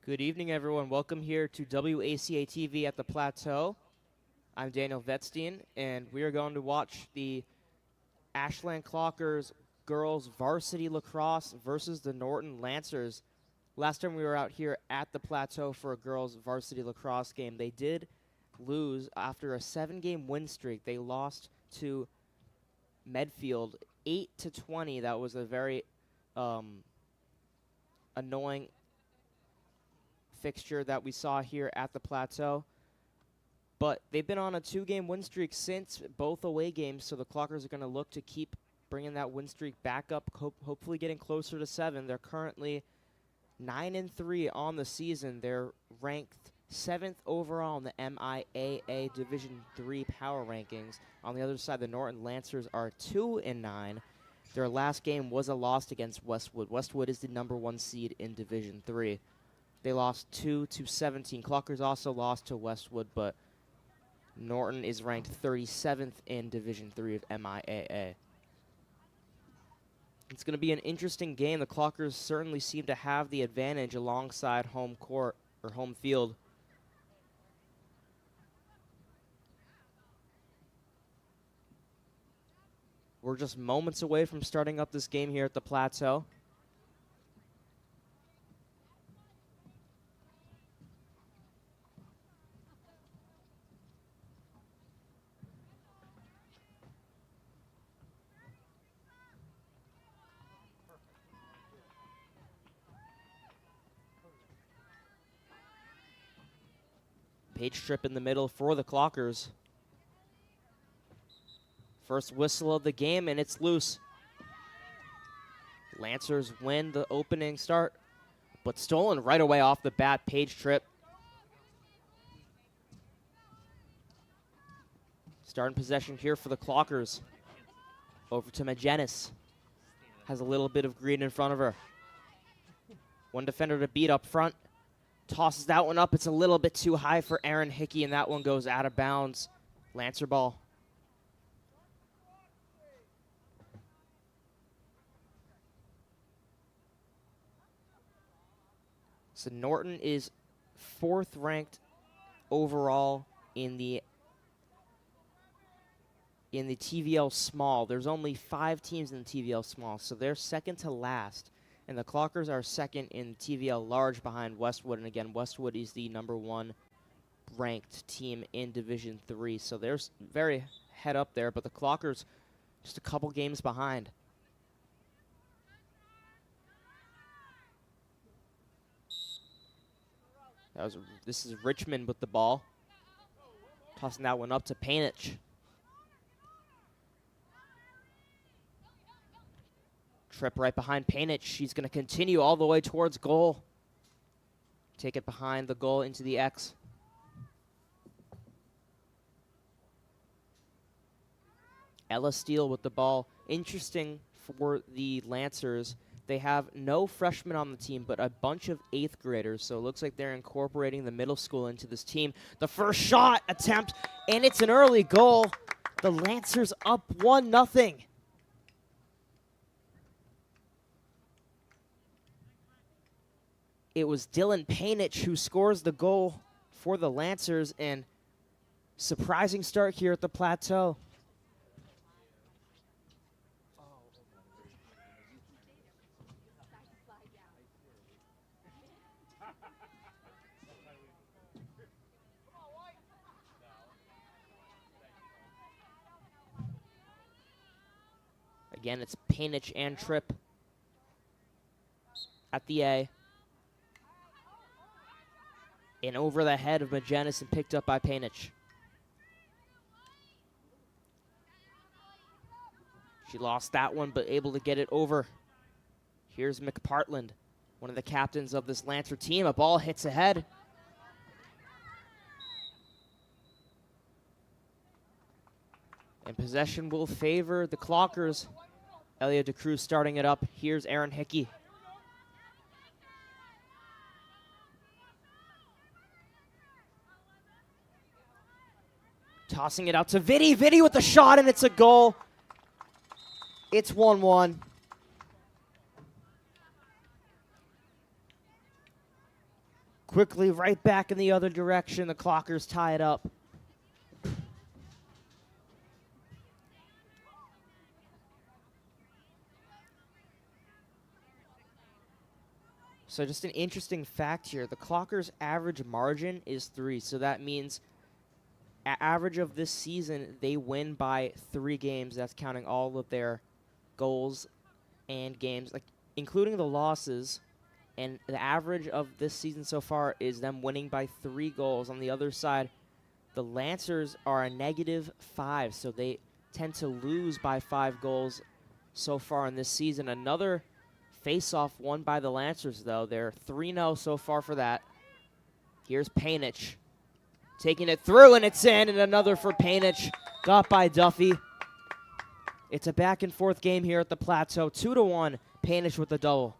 Good evening, everyone. Welcome here to WACA-TV at the Plateau. I'm Daniel Vetstein, and we are going to watch the Ashland Clockers girls varsity lacrosse versus the Norton Lancers. Last time we were out here at the Plateau for a girls varsity lacrosse game, they did lose after a 7-game win streak. They lost to Medfield 8-20. That was a very annoying fixture that we saw here at the Plateau. But they've been on a 2-game win streak since, both away games, so the Clockers are going to look to keep bringing that win streak back up, hopefully getting closer to 7. They're currently 9-3 on the season. They're ranked 7th overall in the MIAA Division III power rankings. On the other side, the Norton Lancers are 2-9. Their last game was a loss against Westwood. Westwood is the #1 seed in Division III. They lost 2-17. Clockers also lost to Westwood, but Norton is ranked 37th in Division III of MIAA. It's going to be an interesting game. The Clockers certainly seem to have the advantage alongside home court or home field. We're just moments away from starting up this game here at the Plateau. Page trip in the middle for the Clockers. First whistle of the game, and it's loose. Lancers win the opening start, but stolen right away off the bat. Page trip. Starting possession here for the Clockers. Over to Magenis. Has a little bit of green in front of her. One defender to beat up front. Tosses that one up. It's a little bit too high for Aaron Hickey, and that one goes out of bounds. Lancer ball. So Norton is 4th ranked overall in the TVL Small. There's only 5 teams in the TVL Small, so they're second to last. And the Clockers are second in TVL Large behind Westwood. And again, Westwood is the #1 ranked team in Division III. So they're very head up there, but the Clockers just a couple games behind. This is Richmond with the ball. Tossing that one up to Painich. Trip right behind Painich. She's going to continue all the way towards goal. Take it behind the goal into the X. Ella Steele with the ball. Interesting for the Lancers. They have no freshmen on the team, but a bunch of 8th graders, so it looks like they're incorporating the middle school into this team. The first shot attempt, and it's an early goal. The Lancers up 1-0. It was Dylan Painich who scores the goal for the Lancers, and surprising start here at the Plateau. Again, it's Painich and Tripp at the A. And over the head of Magenis and picked up by Painich. She lost that one, but able to get it over. Here's McPartland, one of the captains of this Lancer team. A ball hits ahead. And possession will favor the Clockers. Elia DeCruz starting it up. Here's Aaron Hickey. Tossing it out to Vitti. Vitti with the shot, and it's a goal. It's 1-1. Quickly right back in the other direction. The Clockers tie it up. So just an interesting fact here. The Clockers' average margin is 3. So that means average of this season, they win by 3 games. That's counting all of their goals and games, like including the losses. And the average of this season so far is them winning by 3 goals. On the other side, the Lancers are a -5, so they tend to lose by 5 goals so far in this season. Another face-off won by the Lancers, though. They're 3-0 so far for that. Here's Painich taking it through, and it's in, and another for Painich. Got by Duffy. It's a back-and-forth game here at the Plateau. 2-1, Painich with the double.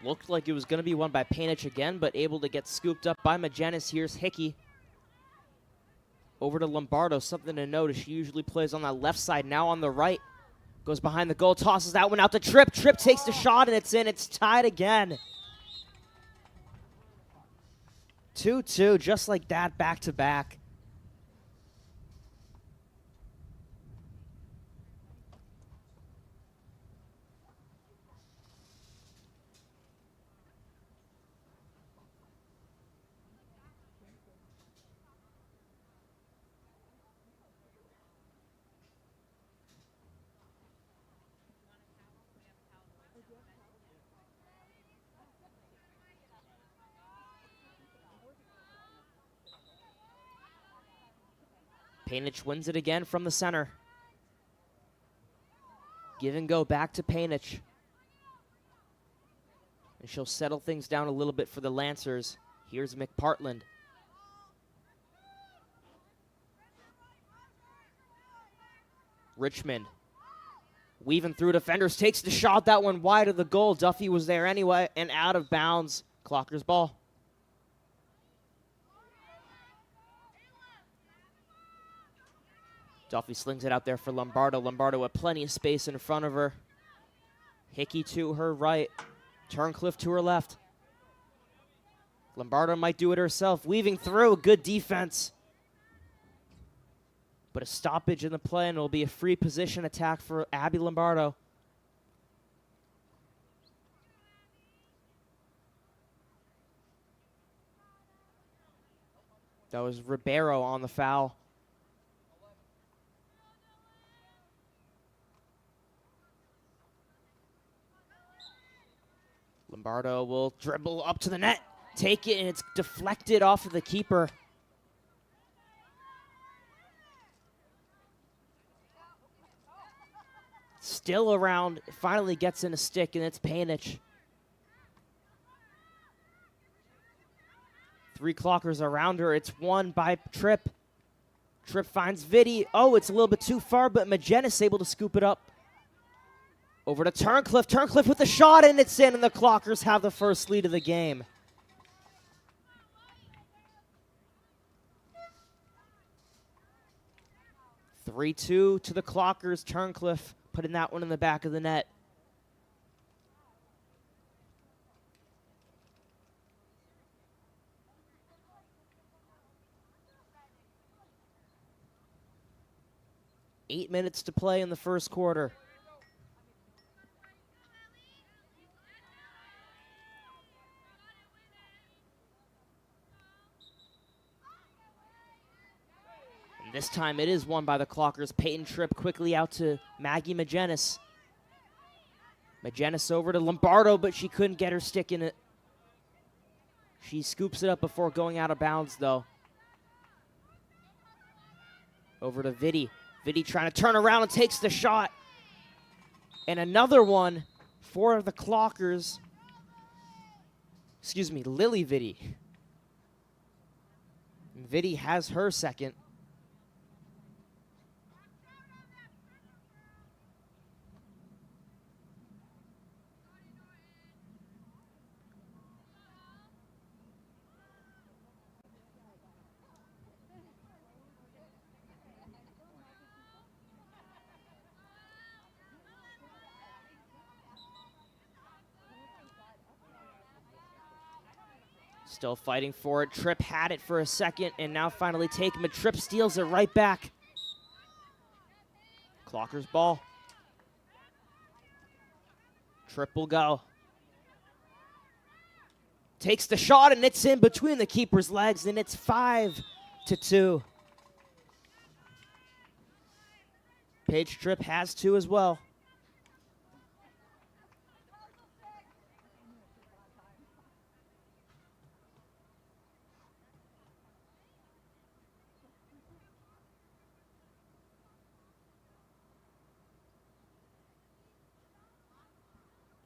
Looked like it was going to be won by Painich again, but able to get scooped up by Magenis. Here's Hickey. Over to Lombardo. Something to note is she usually plays on that left side. Now on the right. Goes behind the goal. Tosses that one out to Tripp. Tripp takes the shot, and it's in. It's tied again. 2-2, just like that, back to back. Painich wins it again from the center. Give and go back to Painich. And she'll settle things down a little bit for the Lancers. Here's McPartland. Richmond. Weaving through defenders, takes the shot, that one wide of the goal. Duffy was there anyway, and out of bounds. Clockers ball. Duffy slings it out there for Lombardo. Lombardo with plenty of space in front of her. Hickey to her right. Turncliffe to her left. Lombardo might do it herself. Weaving through, good defense. But a stoppage in the play, and it'll be a free position attack for Abby Lombardo. That was Ribeiro on the foul. Lombardo will dribble up to the net, take it, and it's deflected off of the keeper. Still around, finally gets in a stick, and it's Painich. 3 Clockers around her. It's won by Tripp. Tripp finds Vitti. Oh, it's a little bit too far, but Magenis able to scoop it up. Over to Turncliffe. Turncliffe with the shot, and it's in, and the Clockers have the first lead of the game. (3-2) to the Clockers. Turncliffe putting that one in the back of the net. Eight minutes to play in the first quarter. This time it is won by the Clockers. Peyton Tripp quickly out to Maggie Magenis. Magenis over to Lombardo, but she couldn't get her stick in it. She scoops it up before going out of bounds, though. Over to Vitti. Vitti trying to turn around and takes the shot. And another one for the Clockers. Excuse me, Lily Vitti. Vitti has her second. Still fighting for it. Tripp had it for a second and now finally taking it. Tripp steals it right back. Clocker's ball. Tripp will go. Takes the shot and it's in between the keeper's legs and it's 5-2. Paige Tripp has 2 as well.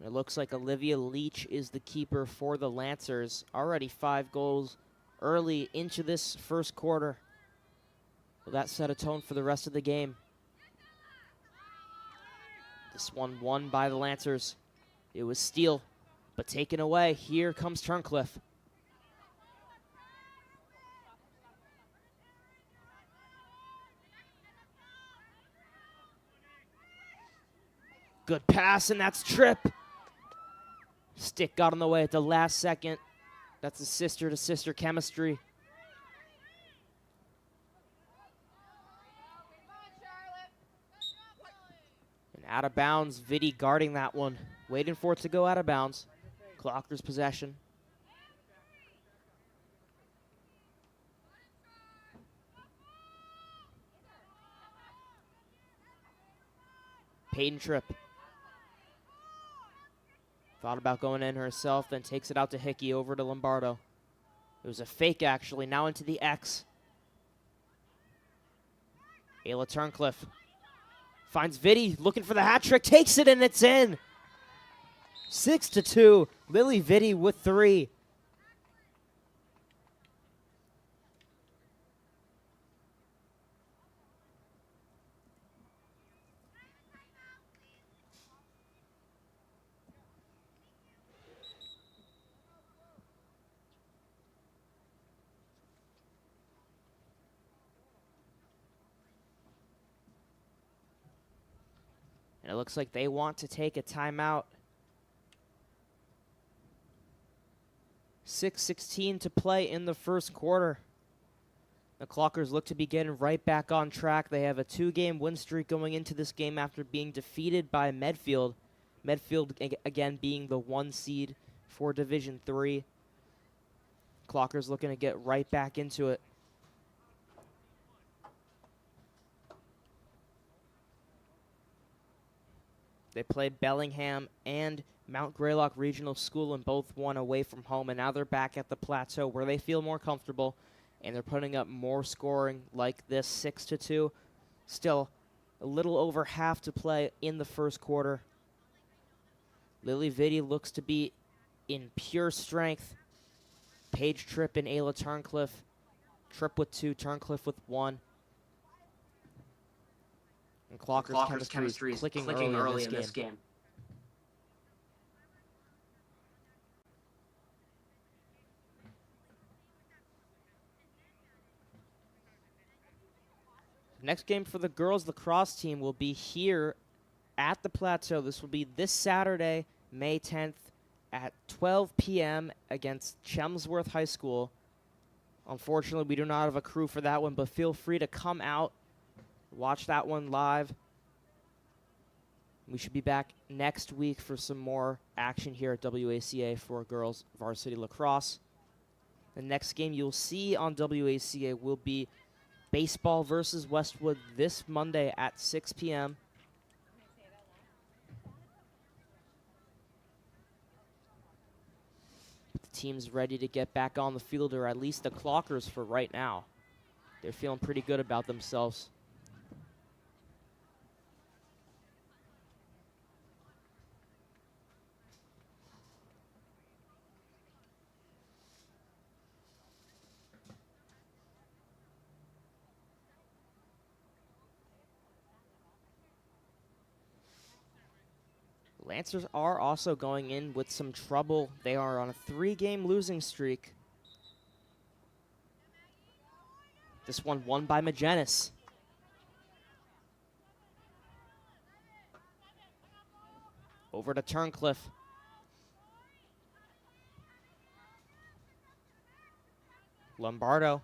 It looks like Olivia Leach is the keeper for the Lancers. Already 5 goals early into this first quarter. Will that set a tone for the rest of the game? This one won by the Lancers. It was Steele, but taken away. Here comes Turncliffe. Good pass, and that's Tripp. Stick got in the way at the last second. That's a sister-to-sister chemistry. And out of bounds, Vitti guarding that one. Waiting for it to go out of bounds. Clocker's possession. Peyton Tripp. Thought about going in herself, then takes it out to Hickey, over to Lombardo. It was a fake, actually, now into the X. Ayla Turncliffe finds Vitti, looking for the hat trick, takes it, and it's in. 6-2, Lily Vitti with 3. And it looks like they want to take a timeout. 6:16 to play in the first quarter. The Clockers look to be getting right back on track. They have a 2-game win streak going into this game after being defeated by Medfield. Medfield, again, being the 1 seed for Division III. Clockers looking to get right back into it. They played Bellingham and Mount Greylock Regional School and both won away from home, and now they're back at the Plateau where they feel more comfortable, and they're putting up more scoring like this, 6-2. Still a little over half to play in the first quarter. Lily Vitti looks to be in pure strength. Paige Tripp and Ayla Turncliffe. Tripp with 2, Turncliffe with 1. And Clocker's chemistry is clicking early in this game. Next game for the girls lacrosse team will be here at the Plateau. This will be this Saturday, May 10th at 12 p.m. against Chelmsworth High School. Unfortunately, we do not have a crew for that one, but feel free to come out, watch that one live. We should be back next week for some more action here at WACA for girls varsity lacrosse. The next game you'll see on WACA will be baseball versus Westwood this Monday at 6 p.m. The team's ready to get back on the field, or at least the Clockers for right now. They're feeling pretty good about themselves. Lancers are also going in with some trouble. They are on a 3-game losing streak. This one won by Magennis. Over to Turncliffe. Lombardo.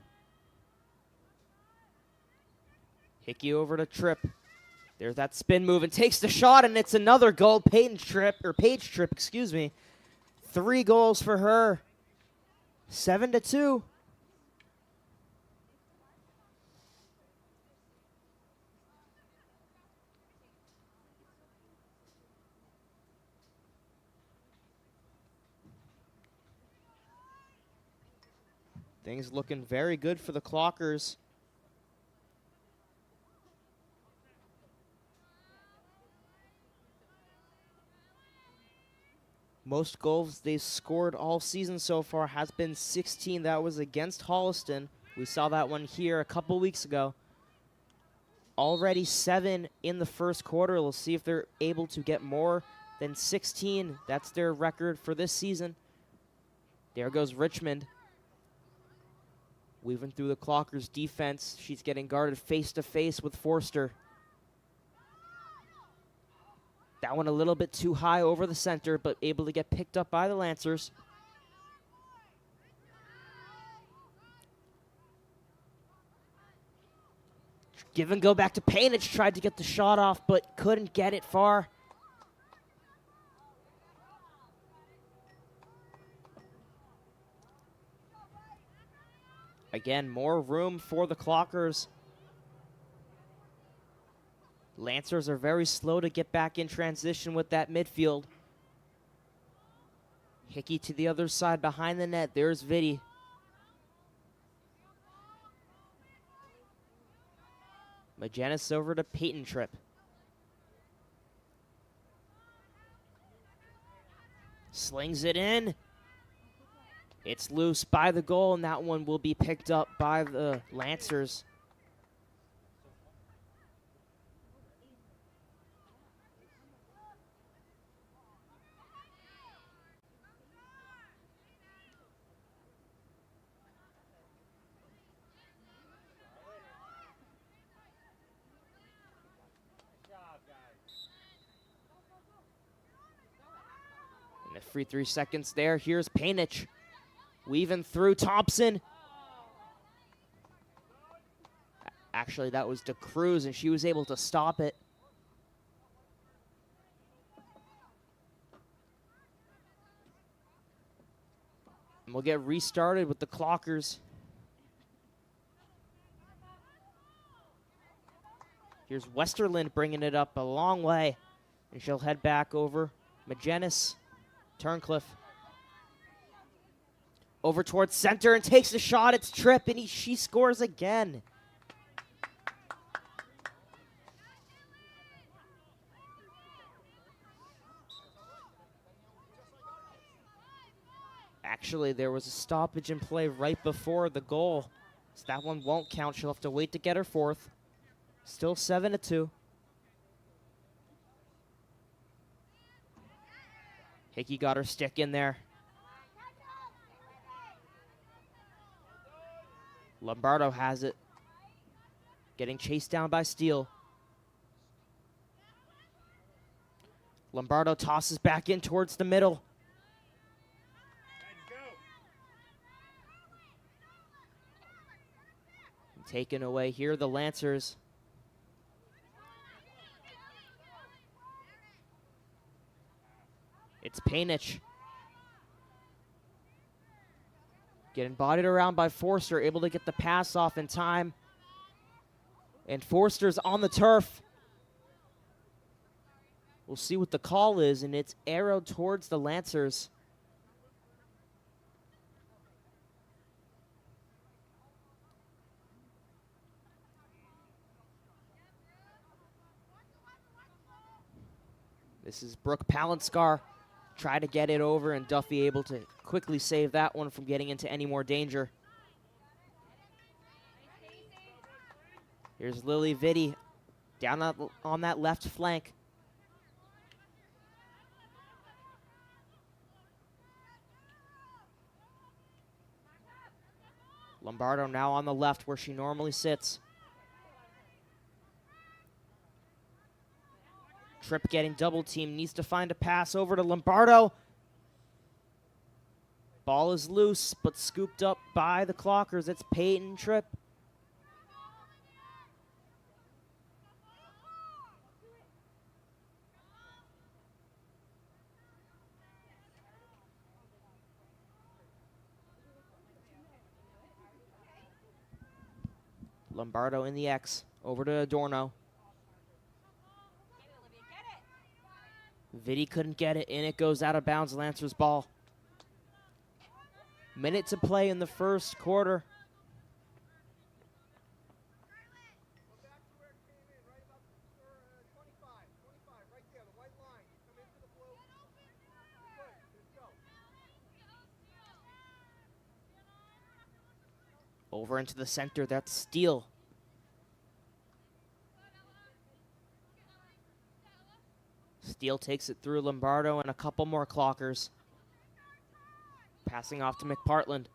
Hickey over to Tripp. There's that spin move and takes the shot, and it's another goal. Paige Tripp, excuse me. 3 goals for her. 7-2. Things looking very good for the Clockers. Most goals they've scored all season so far has been 16. That was against Holliston. We saw that one here a couple weeks ago. Already 7 in the first quarter. We'll see if they're able to get more than 16. That's their record for this season. There goes Richmond. Weaving through the Clockers' defense. She's getting guarded face-to-face with Forster. That one a little bit too high over the center, but able to get picked up by the Lancers. Give and go back to Painich. Tried to get the shot off, but couldn't get it far. Again, more room for the Clockers. Lancers are very slow to get back in transition with that midfield. Hickey to the other side behind the net. There's Vitti. Magennis over to Peyton Tripp. Slings it in. It's loose by the goal, and that one will be picked up by the Lancers. And a free 3 seconds there. Here's Painich. Weaving through Thompson. Actually, that was DeCruz, and she was able to stop it. And we'll get restarted with the Clockers. Here's Westerland bringing it up a long way. And she'll head back over. Magennis, Turncliffe. Over towards center and takes the shot. It's Tripp, and she scores again. Actually, there was a stoppage in play right before the goal. So that one won't count. She'll have to wait to get her 4th. Still 7-2. Hickey got her stick in there. Lombardo has it. Getting chased down by Steele. Lombardo tosses back in towards the middle. Taken away here, the Lancers. It's Painich. Getting bodied around by Forster, able to get the pass off in time. And Forster's on the turf. We'll see what the call is, and it's arrowed towards the Lancers. This is Brooke Palenskar. Try to get it over, and Duffy able to quickly save that one from getting into any more danger. Here's Lily Vitti down on that left flank. Lombardo now on the left where she normally sits. Tripp getting double teamed, needs to find a pass over to Lombardo. Ball is loose, but scooped up by the Clockers. It's Peyton Tripp. Lombardo in the X, over to Adorno. Vitti couldn't get it, and it goes out of bounds, Lancers ball. Minute to play in the first quarter. Over into the center, that's Steele. Steele takes it through Lombardo and a couple more Clockers. Passing off to McPartland.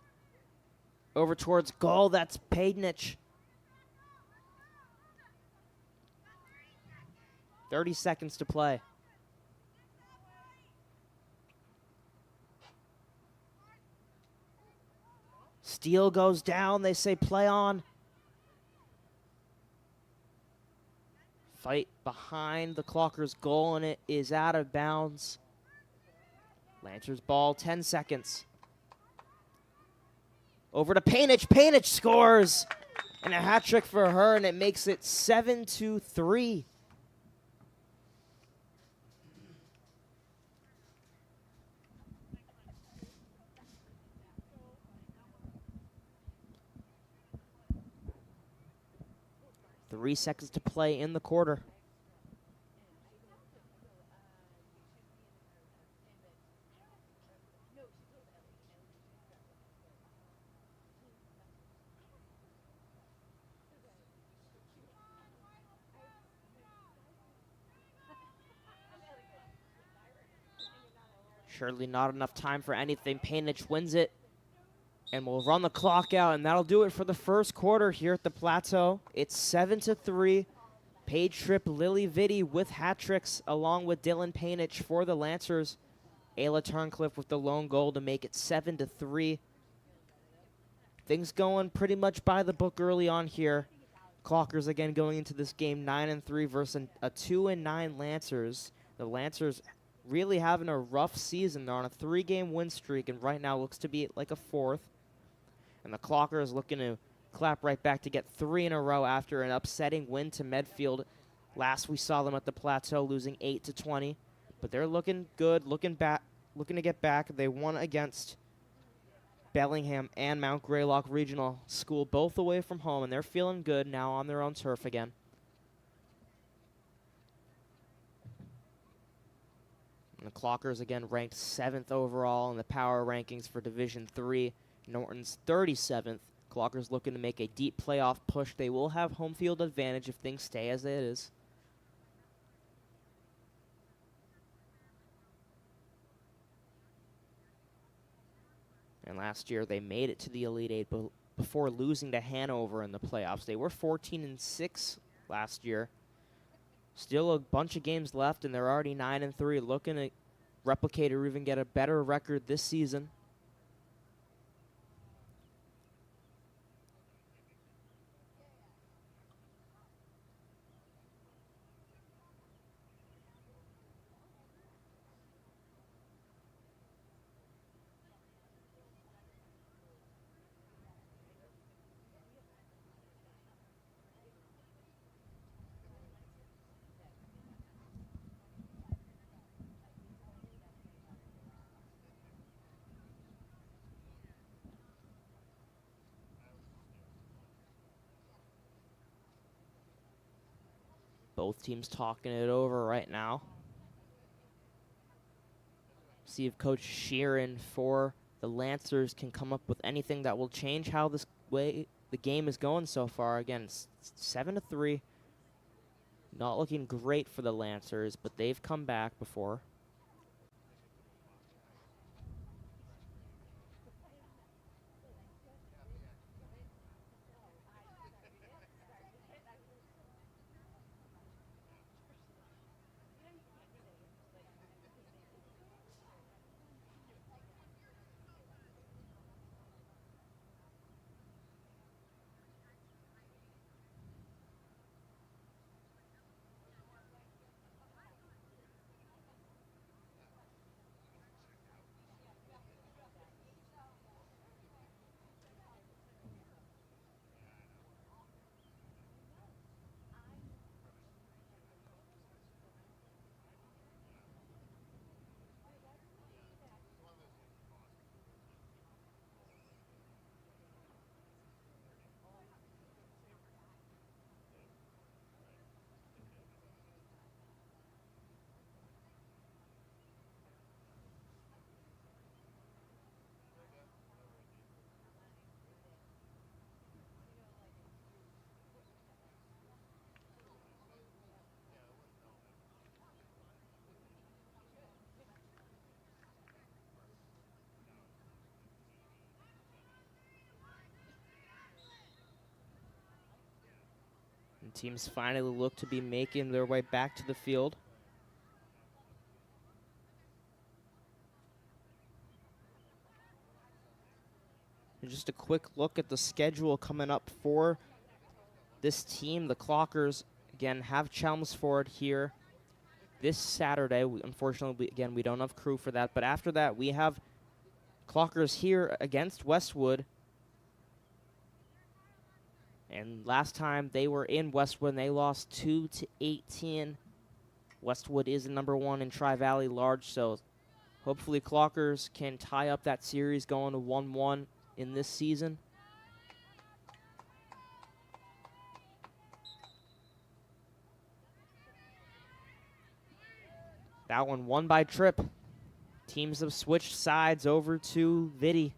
Over towards goal, that's Padenich. 30 seconds to play. Steele goes down, they say play on. Fight behind the Clockers' goal, and it is out of bounds. Lancers ball, 10 seconds. Over to Painich. Painich scores! And a hat trick for her, and it makes it 7-3. Three seconds to play in the quarter. Surely not enough time for anything. Painich wins it. And we'll run the clock out, and that'll do it for the first quarter here at the Plateau. It's 7-3. Paige Tripp, Lily Vitti with hat tricks, along with Dylan Painich for the Lancers. Ayla Turncliffe with the lone goal to make it 7-3. Things going pretty much by the book early on here. Clockers again going into this game 9-3 versus a 2-9 Lancers. The Lancers really having a rough season. They're on a 3-game win streak, and right now looks to be like a 4th. And the Clockers looking to clap right back to get 3 in a row after an upsetting win to Medfield. Last we saw them at the Plateau losing 8-20. But they're looking good, looking to get back. They won against Bellingham and Mount Greylock Regional School, both away from home, and they're feeling good now on their own turf again. And the Clockers again ranked 7th overall in the power rankings for Division III. Norton's 37th. Clockers looking to make a deep playoff push. They will have home field advantage if things stay as it is. And last year they made it to the Elite Eight before losing to Hanover in the playoffs. They were 14-6 last year. Still a bunch of games left, and they're already 9-3, looking to replicate or even get a better record this season. Both teams talking it over right now. See if Coach Sheeran for the Lancers can come up with anything that will change how this way the game is going so far. Again, it's 7-3. Not looking great for the Lancers, but they've come back before. And teams finally look to be making their way back to the field. And just a quick look at the schedule coming up for this team. The Clockers, again, have Chelmsford here this Saturday. Unfortunately, again, we don't have crew for that. But after that, we have Clockers here against Westwood. And last time they were in Westwood, they lost 2-18. Westwood is the #1 in Tri-Valley Large, so hopefully Clockers can tie up that series going to 1-1 in this season. That one won by Tripp. Teams have switched sides over to Vitti.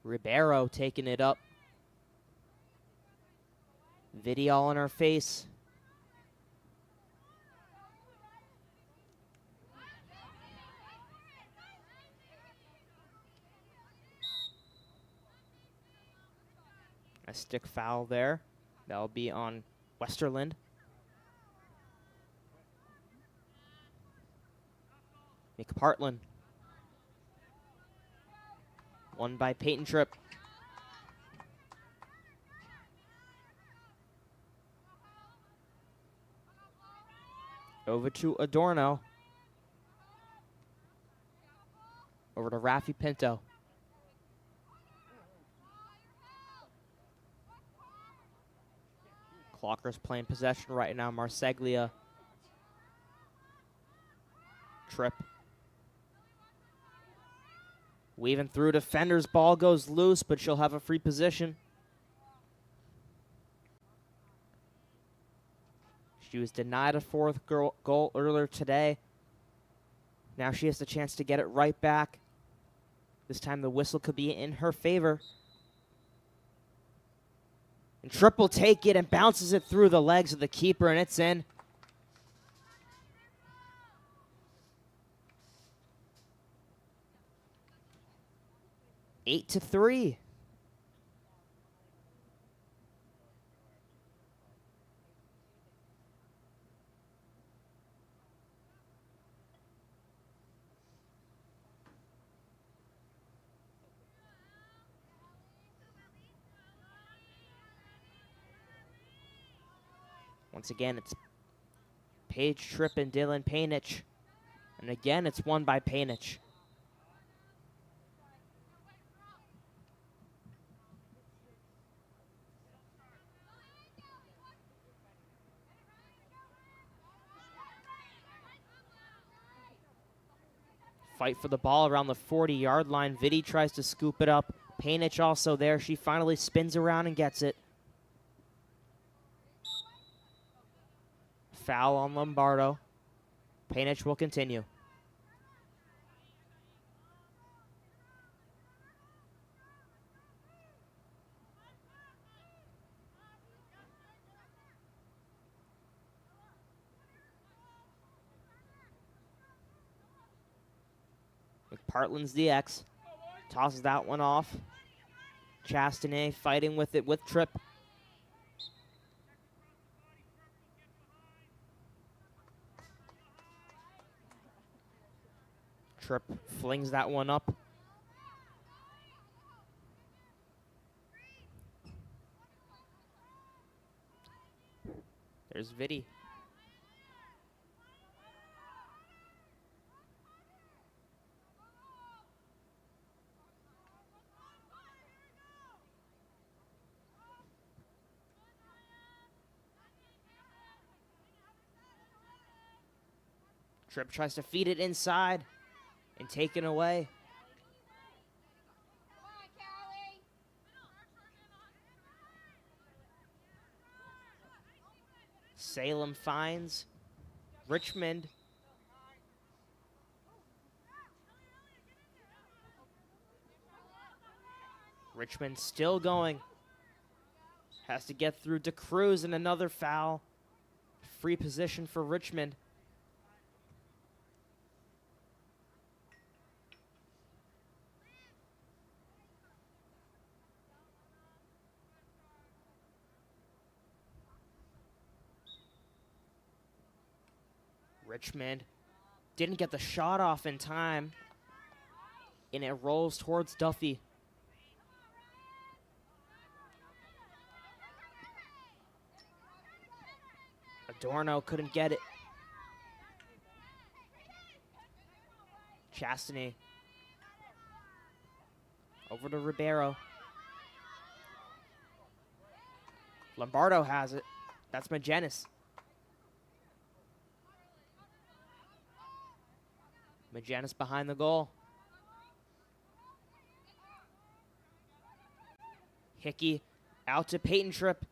Ribeiro taking it up. Vitti all in our face. A stick foul there. That'll be on Westerland. McPartland. Won by Peyton Tripp. Over to Adorno. Over to Rafi Pinto. Clockers playing possession right now. Marseglia. Tripp. Weaving through defenders. Ball goes loose, but she'll have a free position. She was denied a fourth goal earlier today. Now she has the chance to get it right back. This time the whistle could be in her favor. And Tripp will take it and bounces it through the legs of the keeper, and it's in. Eight to 3. Once again, it's Paige Tripp and Dylan Painich. And again, it's won by Painich. Fight for the ball around the 40-yard line. Vitti tries to scoop it up. Painich also there. She finally spins around and gets it. Foul on Lombardo. Painich will continue. McPartland's the X. Tosses that one off. Chastanet fighting with it with Tripp. Tripp flings that one up. There's Vitti. Tripp tries to feed it inside and taken away. Salem finds Richmond. Richmond still going. Has to get through DeCruz and another foul. Free position for Richmond. Richmond didn't get the shot off in time, and it rolls towards Duffy. Adorno couldn't get it. Chastany. Over to Ribeiro. Lombardo has it. That's Magenis. Magenis behind the goal. Hickey out to Peyton Tripp.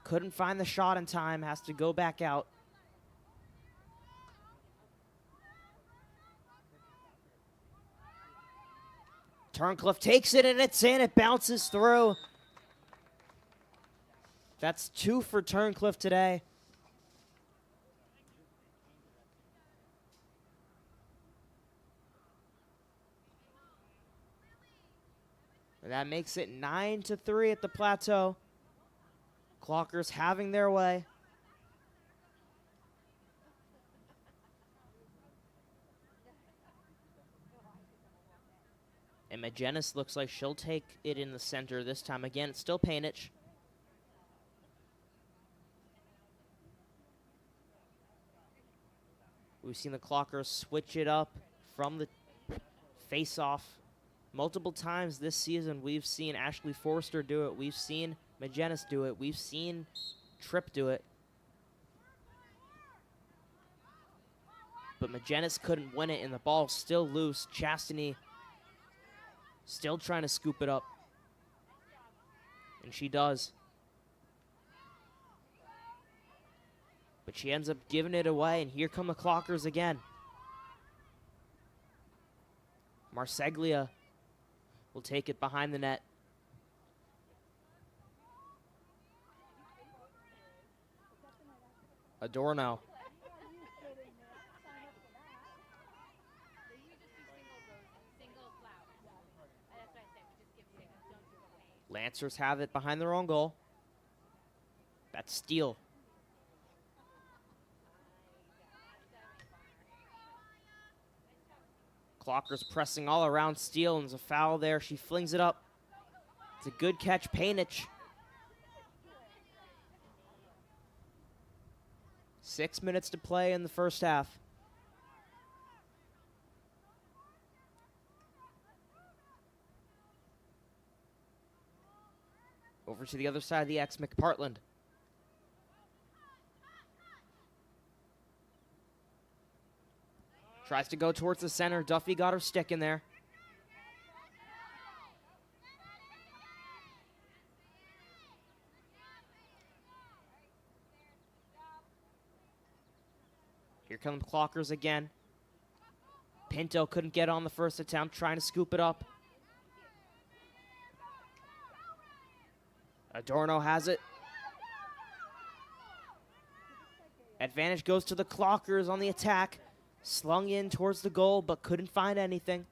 Couldn't find the shot in time. Has to go back out. Turncliffe takes it and it's in. It bounces through. That's 2 for Turncliffe today. And that makes it 9-3 at the Plateau. Clockers having their way. And Magenis looks like she'll take it in the center this time. Again, it's still Painich. We've seen the Clockers switch it up from the face-off multiple times this season. We've seen Ashley Forster do it. We've seen Magenis do it. We've seen Tripp do it. But Magenis couldn't win it, and the ball's still loose. Chastany still trying to scoop it up. And she does. But she ends up giving it away, and here come the Clockers again. Marseglia will take it behind the net. Adorno. Lancers have it behind their own goal. That's Steele. Clockers pressing all around Steele, and there's a foul there. She flings it up. It's a good catch, Painich. 6 minutes to play in the first half. Over to the other side of the X, McPartland. Tries to go towards the center. Duffy got her stick in there. Here come the Clockers again. Pinto couldn't get on the first attempt, trying to scoop it up. Adorno has it. Advantage goes to the Clockers on the attack. Slung in towards the goal, but couldn't find anything.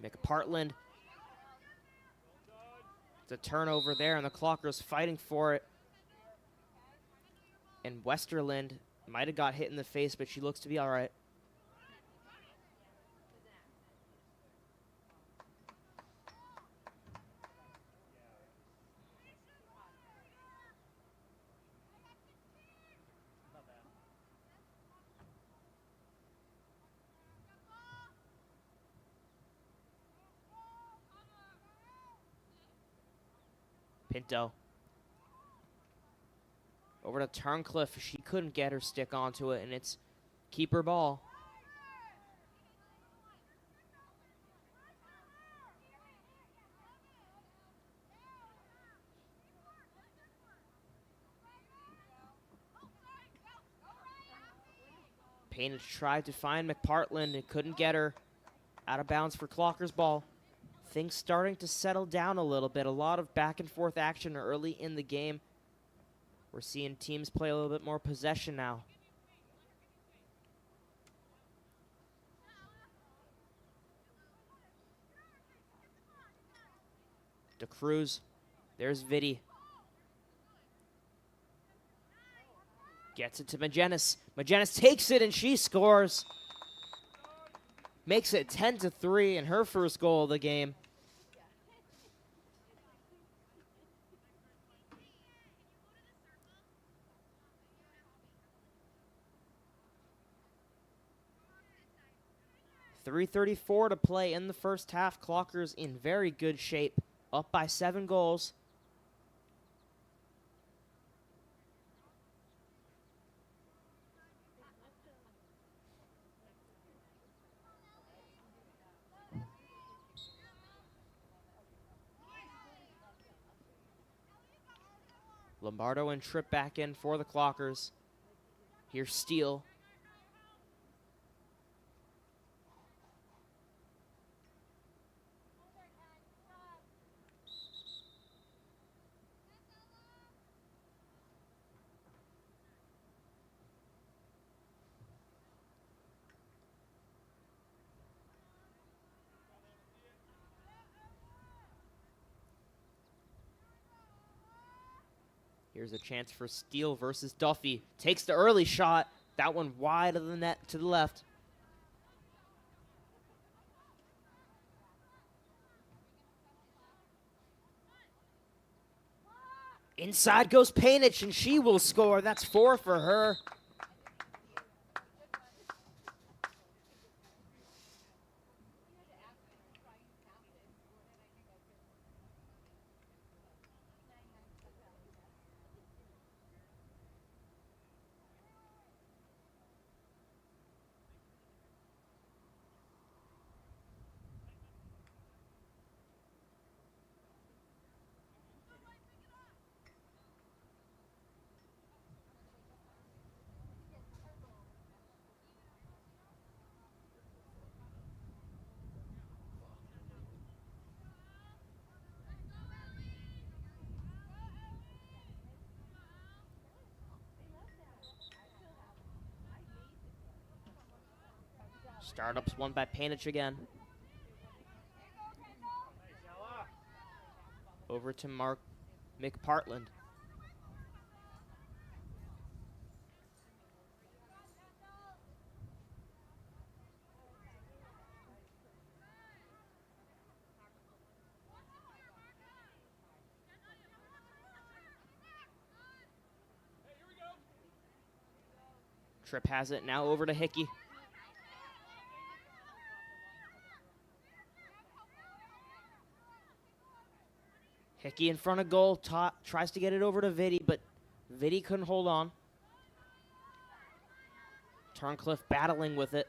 McPartland. It's a turnover there, and the Clockers fighting for it. And Westerland might have got hit in the face, but she looks to be all right. Pinto. Over to Turncliffe. She couldn't get her stick onto it, and it's keeper ball. Painage tried to find McPartland and couldn't get her. Out of bounds for Clockers ball. Things starting to settle down a little bit. A lot of back and forth action early in the game. We're seeing teams play a little bit more possession now. DeCruz. There's Vitti. Gets it to Magenis. Magenis takes it and she scores. Makes it 10-3 and her first goal of the game. .334 to play in the first half. Clockers in very good shape. Up by 7 goals. Lombardo and Tripp back in for the Clockers. Here's Steele. Here's a chance for Steele versus Duffy. Takes the early shot. That one wide of the net to the left. Inside goes Painich, and she will score. That's 4 for her. Startups won by Painich again. Over to Mark McPartland. Tripp has it now over to Hickey. Hickey in front of goal, tries to get it over to Vitti, but Vitti couldn't hold on. Turncliffe battling with it.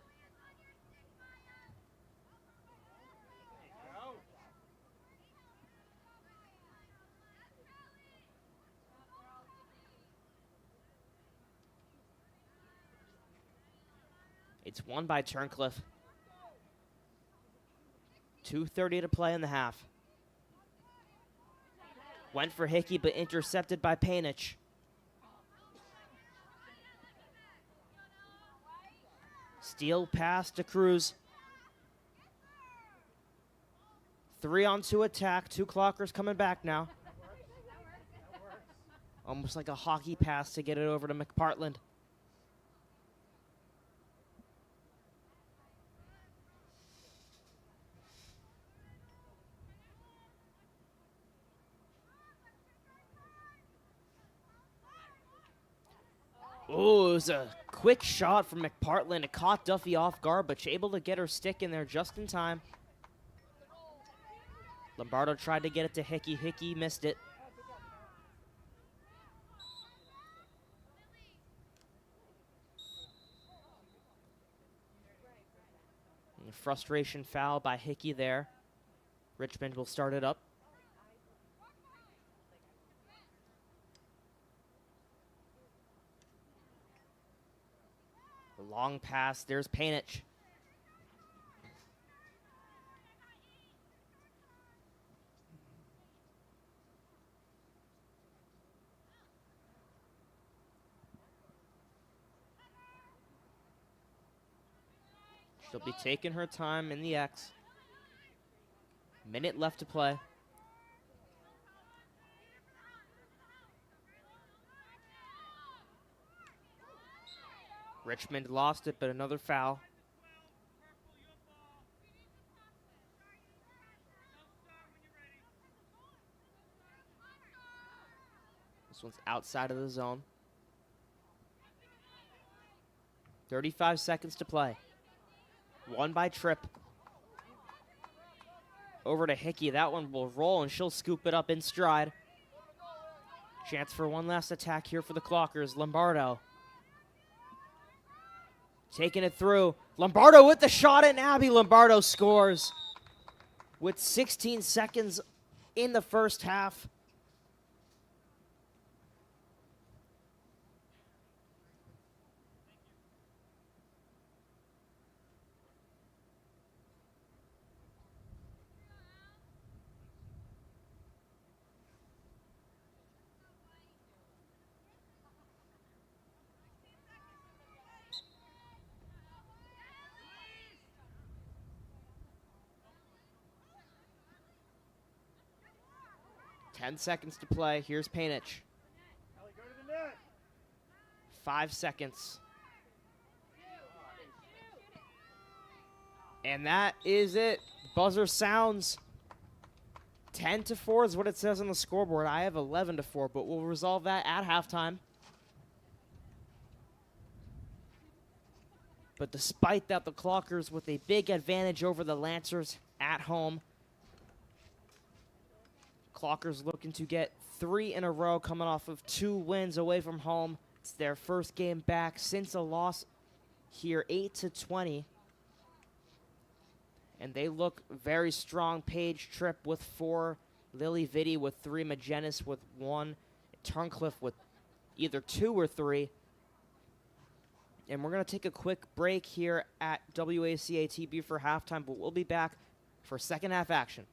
It's won by Turncliffe. 2:30 to play in the half. Went for Hickey, but intercepted by Painich. Steele pass to Cruz. 3-on-2 attack. 2 Clockers coming back now. Almost like a hockey pass to get it over to McPartland. Oh, it was a quick shot from McPartland. It caught Duffy off guard, but able to get her stick in there just in time. Lombardo tried to get it to Hickey. Hickey missed it. And a frustration foul by Hickey there. Richmond will start it up. A long long pass. There's Painich. She'll be taking her time in the X. Minute left to play. Richmond lost it, but another foul. This one's outside of the zone. 35 seconds to play. One by Tripp. Over to Hickey. That one will roll, and she'll scoop it up in stride. Chance for one last attack here for the Clockers. Lombardo. Taking it through. Lombardo with the shot, and Abby Lombardo scores with 16 seconds in the first half. Ten seconds to play. Here's Painich. 5 seconds. And that is it. Buzzer sounds. 10-4 is what it says on the scoreboard. I have 11-4, but we'll resolve that at halftime. But despite that, the Clockers with a big advantage over the Lancers at home. Clockers looking to get 3 in a row, coming off of 2 wins away from home. It's their first game back since a loss here, 8-20. And they look very strong. Paige Tripp with 4, Lily Vitti with 3, Magenis with 1, Turncliffe with either 2 or 3. And we're going to take a quick break here at WACA-TV for halftime, but we'll be back for second half action.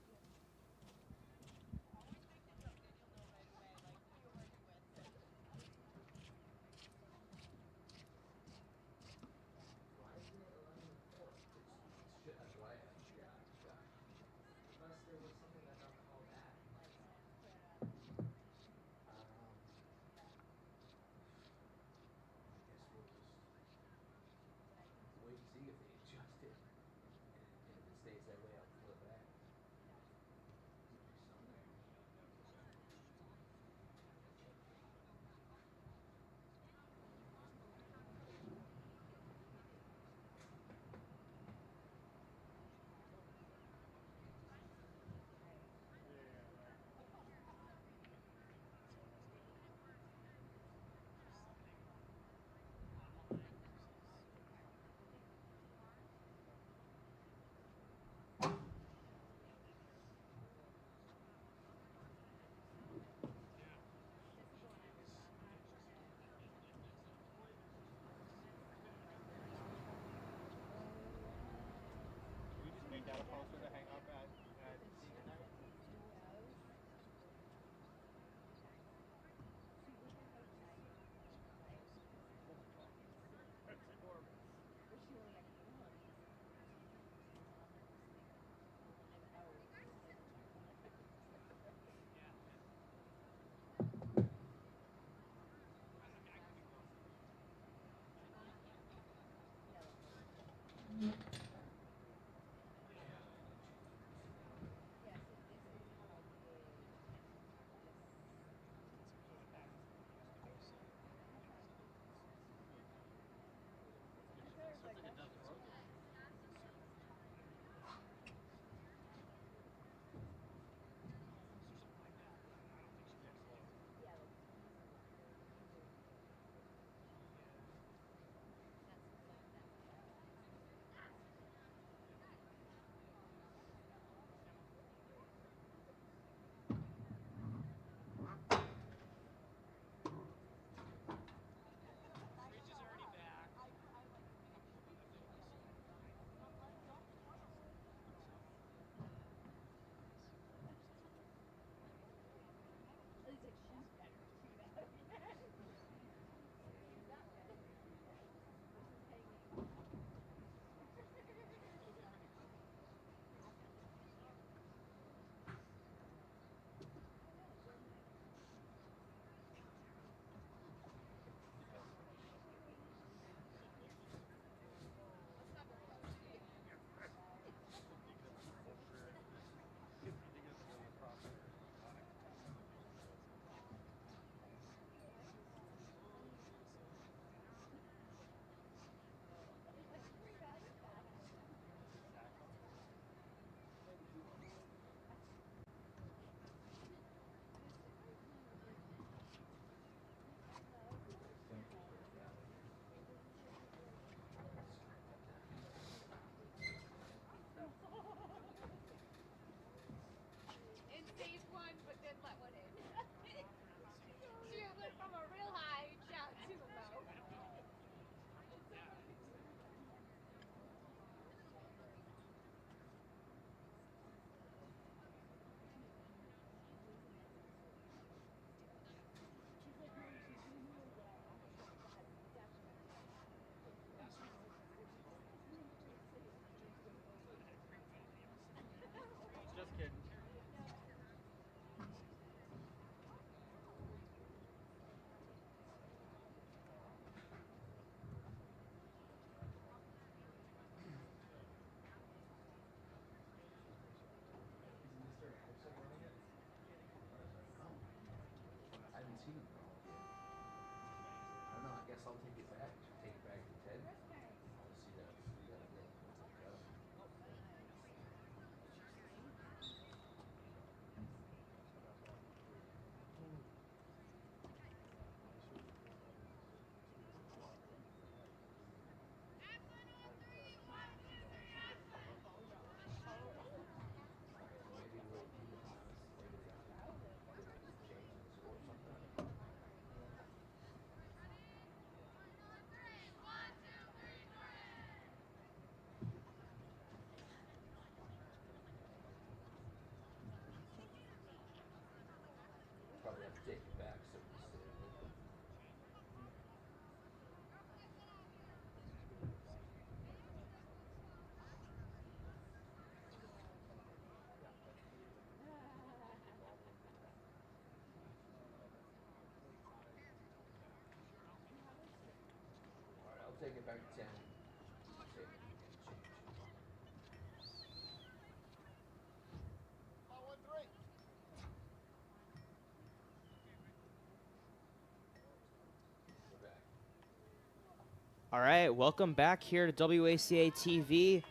All right, welcome back here to WACA-TV.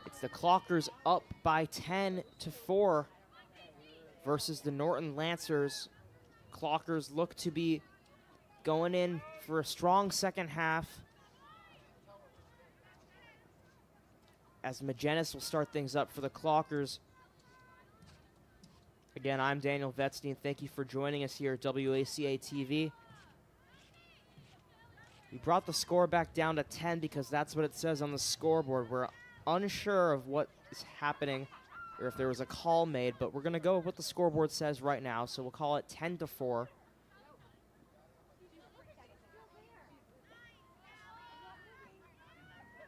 It's the Clockers up by 10-4 versus the Norton Lancers. Clockers look to be going in for a strong second half, as Magenis will start things up for the Clockers. Again, I'm Daniel Vetstein. Thank you for joining us here at WACA-TV. We brought the score back down to 10 because that's what it says on the scoreboard. We're unsure of what is happening or if there was a call made, but we're going to go with what the scoreboard says right now, so we'll call it 10-4.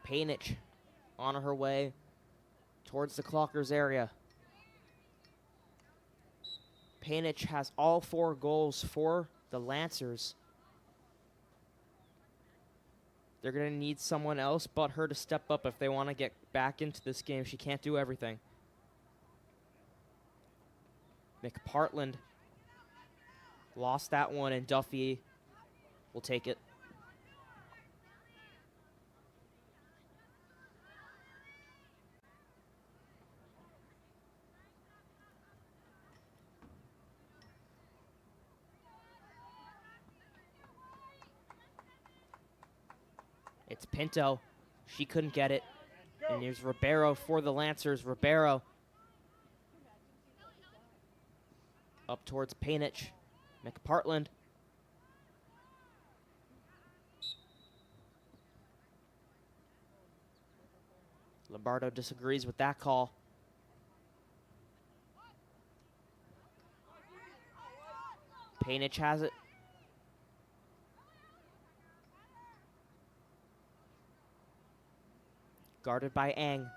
Painich on her way towards the Clockers area. Painich has all 4 goals for the Lancers. They're going to need someone else but her to step up if they want to get back into this game. She can't do everything. McPartland lost that one, and Duffy will take it. It's Pinto. She couldn't get it. And here's Ribeiro for the Lancers. Ribeiro up towards Painich. McPartland. Lombardo disagrees with that call. Painich has it. Guarded by Ang.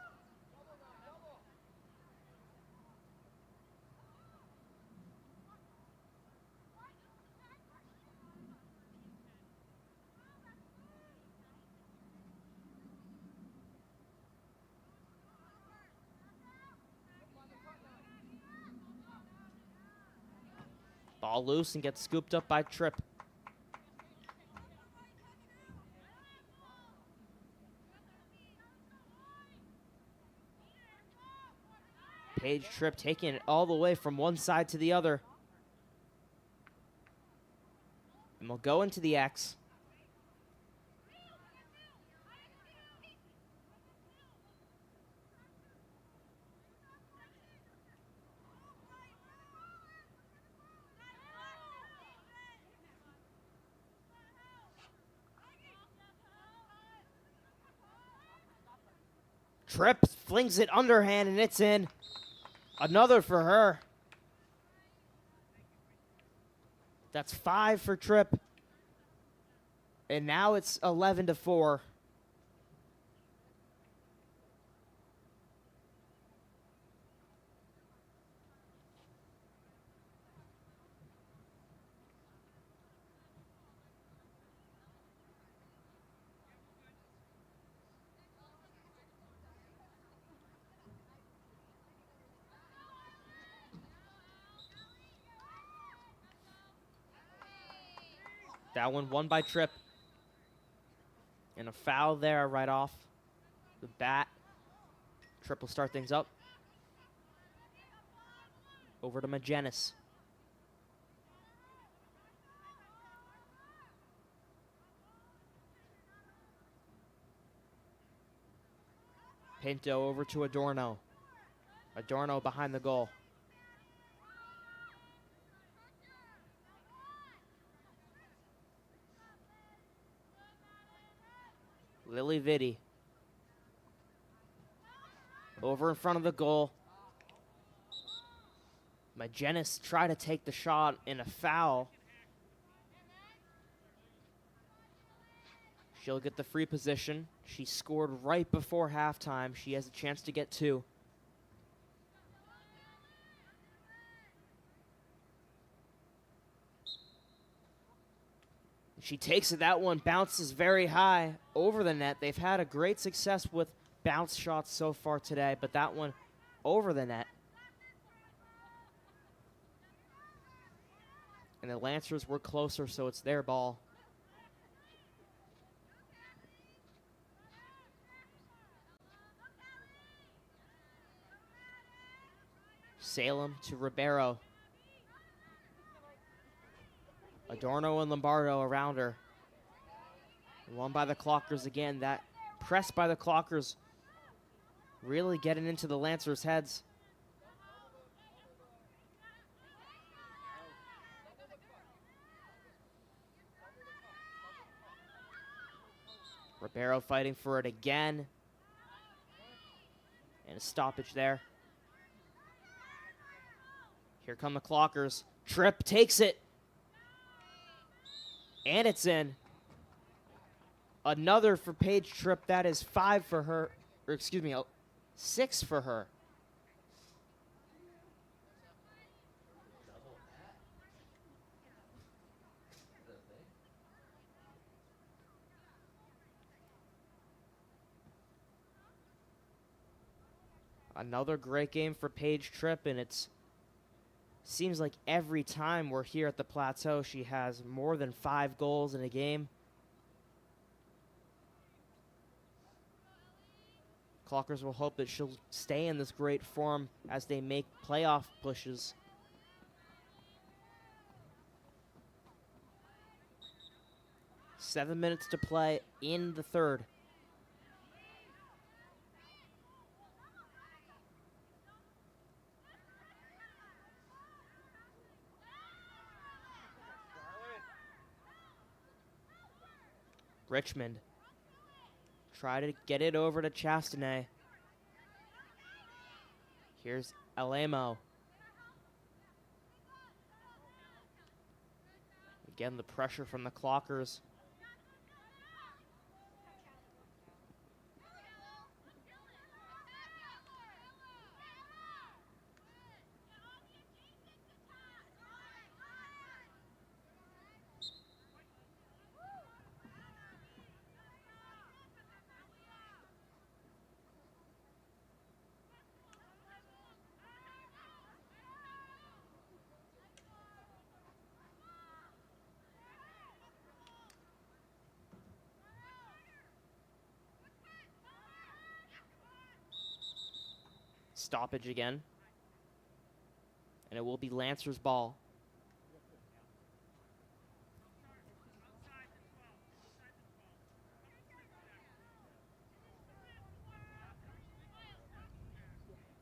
Ball loose and gets scooped up by Tripp. Paige Tripp taking it all the way from one side to the other. And we'll go into the X. Tripp flings it underhand, and it's in. Another for her. That's 5 for Tripp. And now it's 11-4. That one won by Tripp. And a foul there right off the bat. Tripp will start things up. Over to Magenis. Pinto over to Adorno. Adorno behind the goal. Lily Vitti. Over in front of the goal. Magenis tried to take the shot in a foul. She'll get the free position. She scored right before halftime. She has a chance to get 2. She takes it. That one bounces very high over the net. They've had a great success with bounce shots so far today, but that one over the net. And the Lancers were closer, so it's their ball. Salem to Ribeiro. Adorno and Lombardo around her. Won by the Clockers again. That press by the Clockers really getting into the Lancers' heads. Ribeiro fighting for it again. And a stoppage there. Here come the Clockers. Tripp takes it. And it's in. Another for Paige Tripp. That is 5 for her. Or excuse me, 6 for her. Another great game for Paige Tripp, and it's seems like every time we're here at the Plateau, she has more than 5 goals in a game. Clockers will hope that she'll stay in this great form as they make playoff pushes. Seven minutes to play in the third. Richmond try to get it over to Chastanet. Here's Alamo. Again, the pressure from the Clockers. Stoppage again. And it will be Lancer's ball.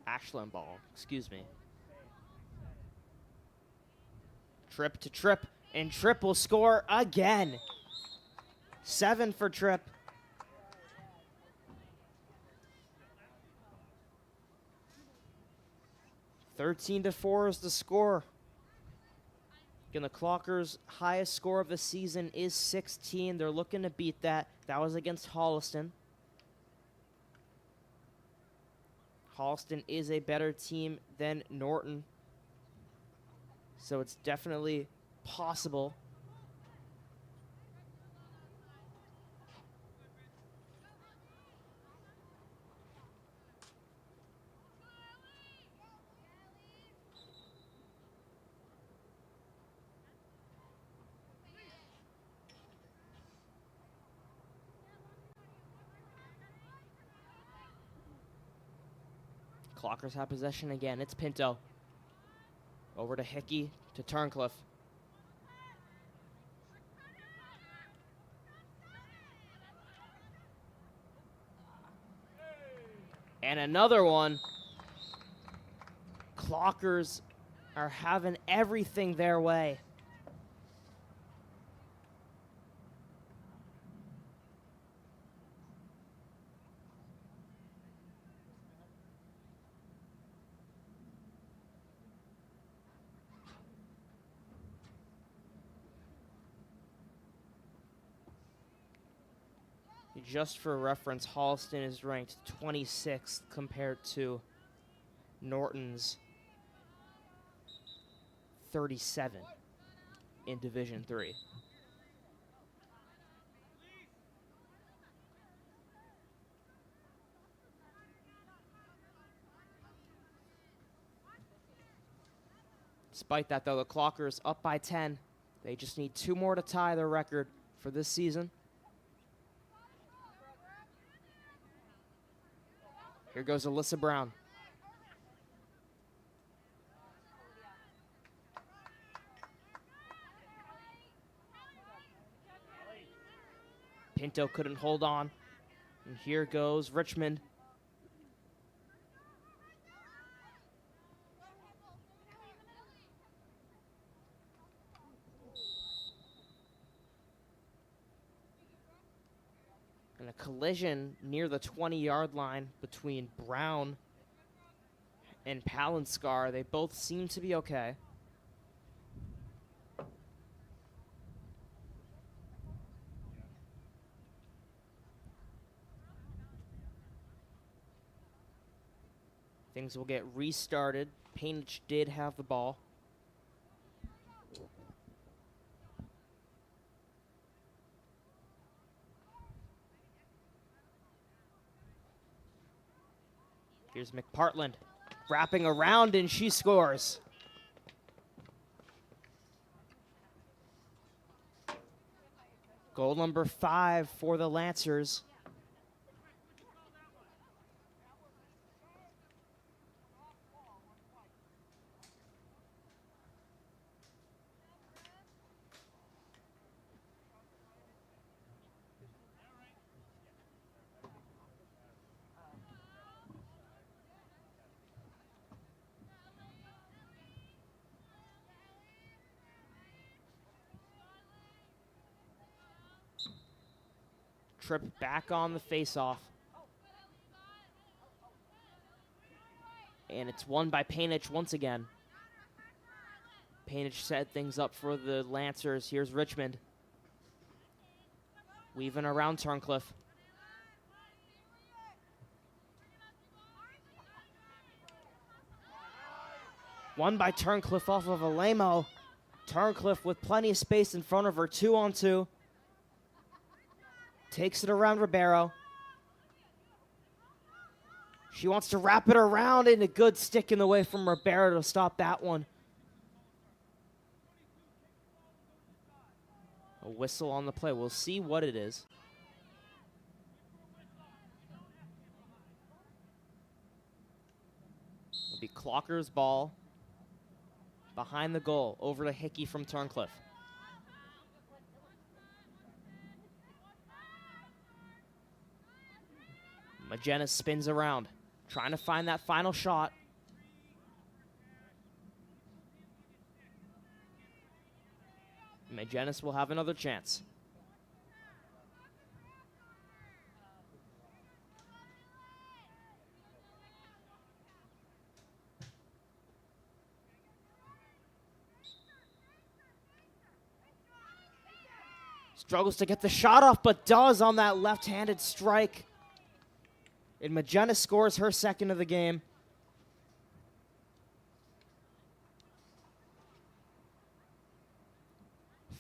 Ashland ball, excuse me. Tripp to Tripp, and Tripp will score again. 7 for Tripp. 13-4 is the score. Again, the Clockers' highest score of the season is 16. They're looking to beat that. That was against Holliston. Holliston is a better team than Norton, so it's definitely possible. Clockers have possession again. It's Pinto. Over to Hickey, to Turncliffe. And another one. Clockers are having everything their way. Just for reference, Holliston is ranked 26th compared to Norton's 37 in Division III. Despite that, though, the Clockers up by 10. They just need 2 more to tie their record for this season. Here goes Alyssa Brown. Pinto couldn't hold on. And here goes Richmond. And a collision near the 20-yard line between Brown and Palinskar. They both seem to be okay. Things will get restarted. Painich did have the ball. Here's McPartland wrapping around, and she scores. Goal number 5 for the Lancers. Trip back on the faceoff. And it's won by Painich once again. Painich set things up for the Lancers. Here's Richmond. Weaving around Turncliffe. Won by Turncliffe off of Alemo. Turncliffe with plenty of space in front of her, 2-on-2. Takes it around Ribeiro. She wants to wrap it around, and a good stick in the way from Ribeiro to stop that one. A whistle on the play. We'll see what it is. It'll be Clocker's ball behind the goal, over to Hickey from Turncliffe. Magena spins around, trying to find that final shot. Magenis will have another chance. Struggles to get the shot off, but does on that left-handed strike. And Magena scores her second of the game.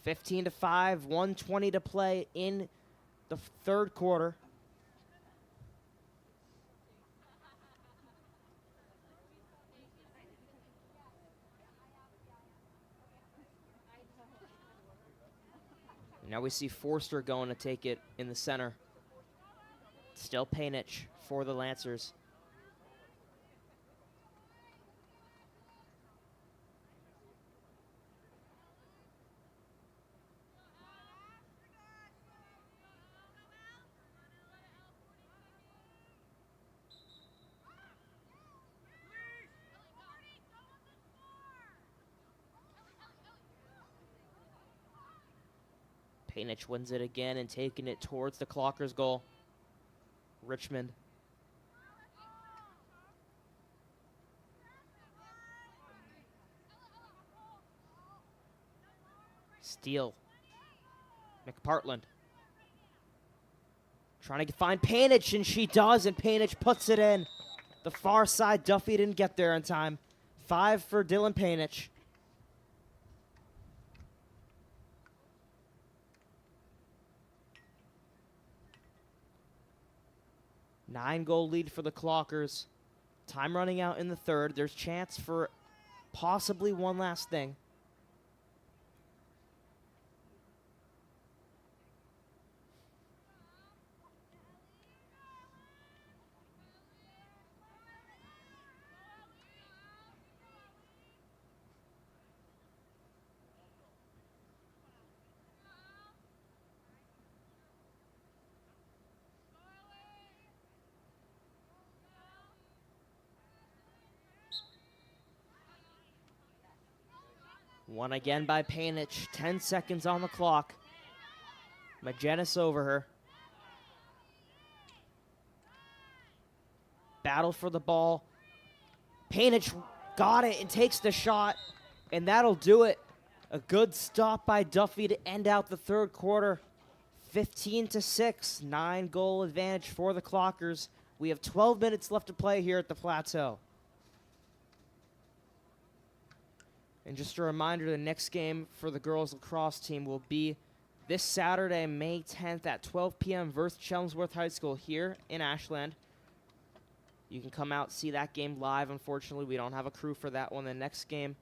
(15-5), 1:20 to play in the third quarter. Now we see Forster going to take it in the center. Still Painich for the Lancers. Painich wins it again and taking it towards the Clockers' goal. Richmond. Steele. McPartland. Trying to find Painich, and she does, and Painich puts it in. The far side, Duffy didn't get there in time. 5 for Dylan Painich. Nine-goal lead for the Clockers. Time running out in the third. There's chance for possibly one last thing. One again by Painich. 10 seconds on the clock. Magennis over her. Battle for the ball. Painich got it and takes the shot, and that'll do it. A good stop by Duffy to end out the third quarter. 15-6, 9-goal advantage for the Clockers. We have 12 minutes left to play here at the Plateau. And just a reminder, the next game for the girls lacrosse team will be this Saturday, May 10th at 12 p.m. versus Chelmsworth High School here in Ashland. You can come out, see that game live. Unfortunately, we don't have a crew for that one. The next game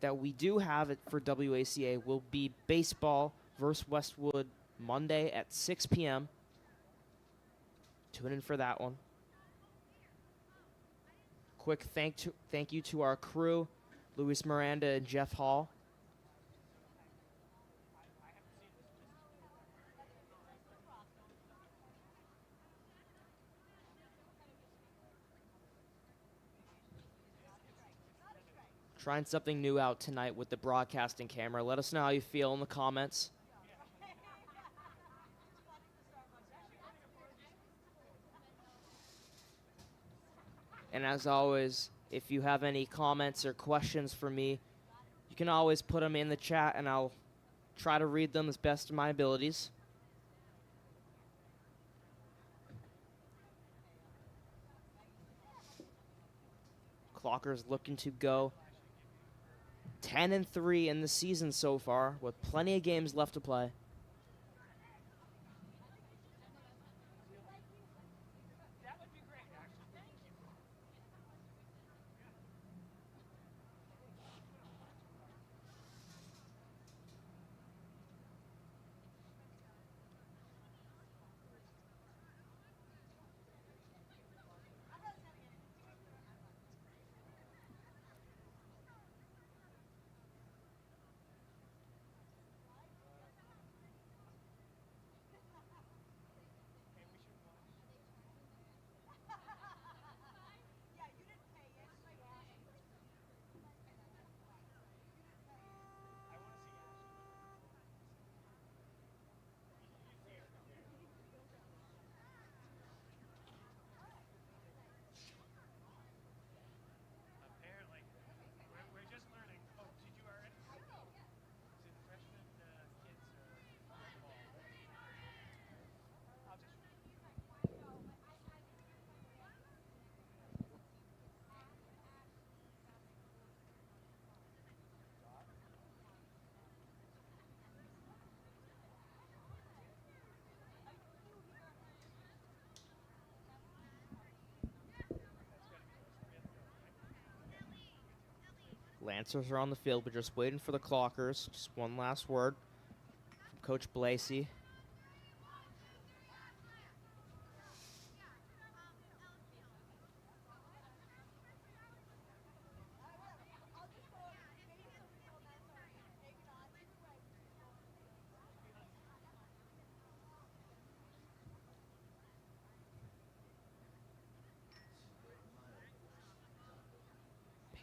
that we do have it for WACA will be baseball versus Westwood Monday at 6 p.m. Tune in for that one. Quick thank you to our crew, Luis Miranda and Jeff Hall. Trying something new out tonight with the broadcasting camera. Let us know how you feel in the comments. And as always, if you have any comments or questions for me, you can always put them in the chat and I'll try to read them as best of my abilities. Clockers looking to go 10-3 in the season so far, with plenty of games left to play. Lancers are on the field, but just waiting for the Clockers. Just one last word from Coach Blasey.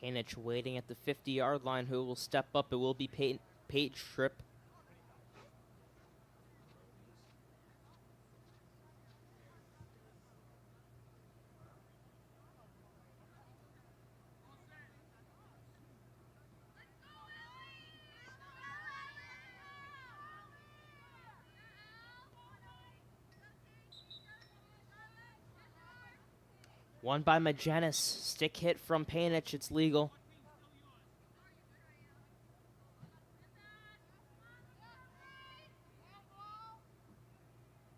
Painich waiting at the 50-yard line. Who will step up? It will be Paige Tripp. One by Magennis. Stick hit from Painich. It's legal.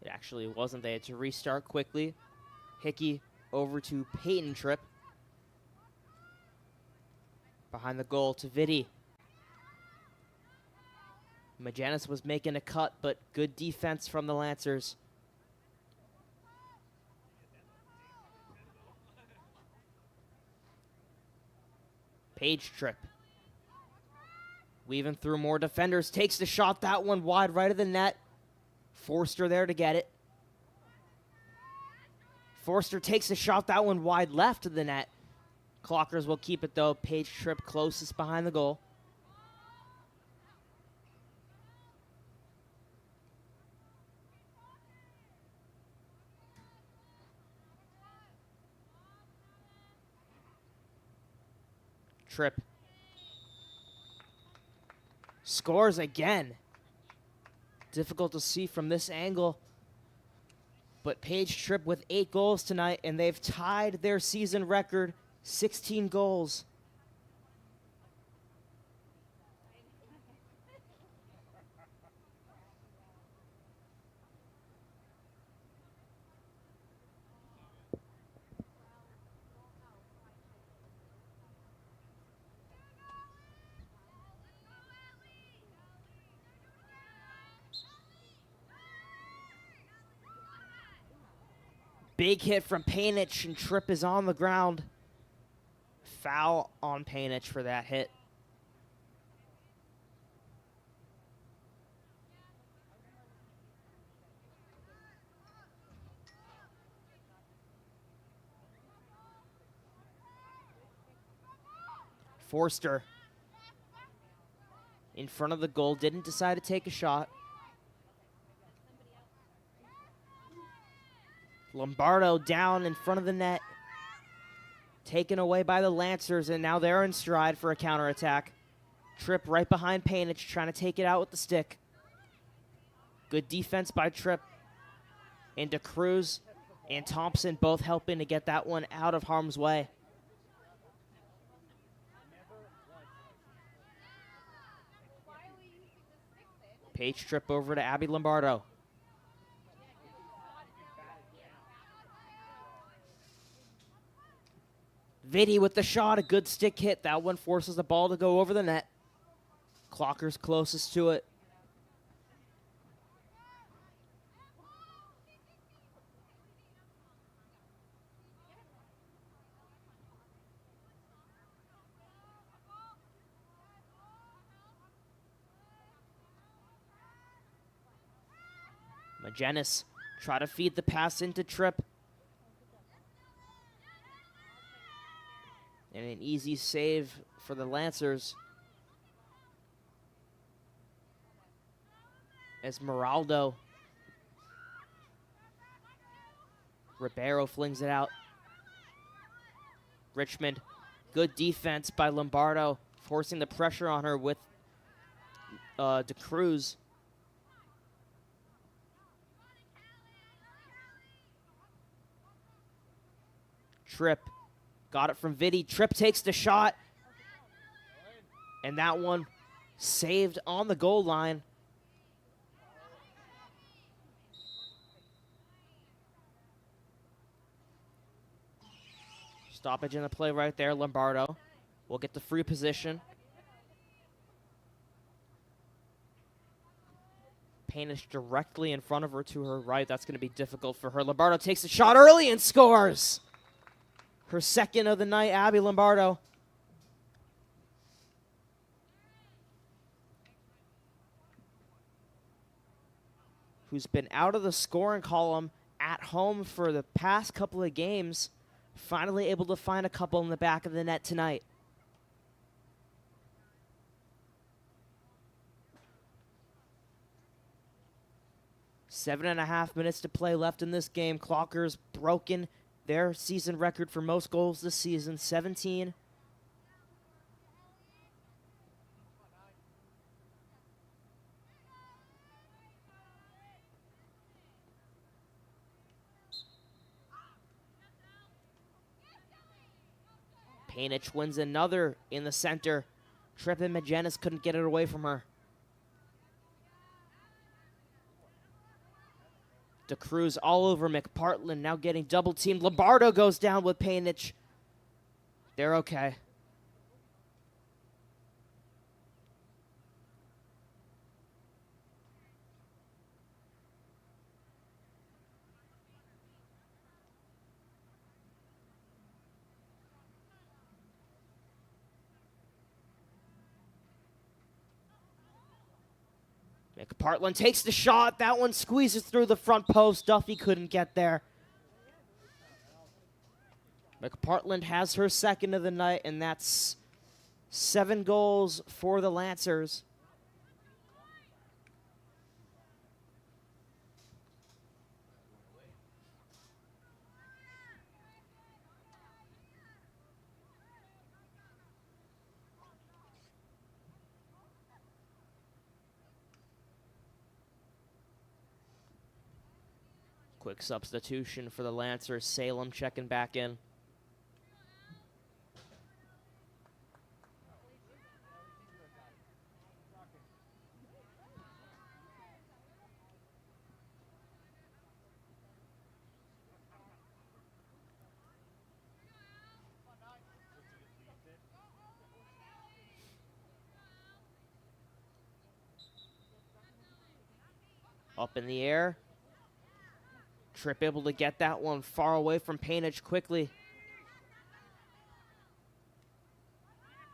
It actually wasn't. They had to restart quickly. Hickey over to Peyton Tripp. Behind the goal to Vitti. Majanis was making a cut, but good defense from the Lancers. Page trip. Weaving through more defenders. Takes the shot. That one wide right of the net. Forster there to get it. Forster takes the shot. That one wide left of the net. Clockers will keep it, though. Page trip closest behind the goal. Tripp scores again. Difficult to see from this angle, but Page Tripp with 8 goals tonight, and they've tied their season record, 16 goals. Big hit from Painich, and Tripp is on the ground. Foul on Painich for that hit. Forster in front of the goal, didn't decide to take a shot. Lombardo down in front of the net. Taken away by the Lancers, and now they're in stride for a counterattack. Tripp right behind Painich, trying to take it out with the stick. Good defense by Tripp. And DeCruz and Thompson both helping to get that one out of harm's way. Page Tripp over to Abby Lombardo. Vitti with the shot, a good stick hit. That one forces the ball to go over the net. Clocker's closest to it. Majanis try to feed the pass into Tripp. And an easy save for the Lancers. Esmeraldo. Ribeiro flings it out. Richmond, good defense by Lombardo, forcing the pressure on her with DeCruz. Tripp. Got it from Vitti. Tripp takes the shot. And that one saved on the goal line. Stoppage in the play right there. Lombardo will get the free position. Painich directly in front of her to her right. That's going to be difficult for her. Lombardo takes the shot early and scores. Her second of the night, Abby Lombardo. Who's been out of the scoring column at home for the past couple of games. Finally able to find a couple in the back of the net tonight. Seven and a half minutes to play left in this game. Clockers broken their season record for most goals this season, 17. Painich wins another in the center. Tripp and Majanis couldn't get it away from her. DeCruz all over McPartland, now getting double teamed. Lombardo goes down with Painich. They're okay. McPartland takes the shot. That one squeezes through the front post. Duffy couldn't get there. McPartland has her second of the night, and that's 7 goals for the Lancers. Quick substitution for the Lancers. Salem checking back in. Up in the air. Tripp able to get that one far away from Painage quickly.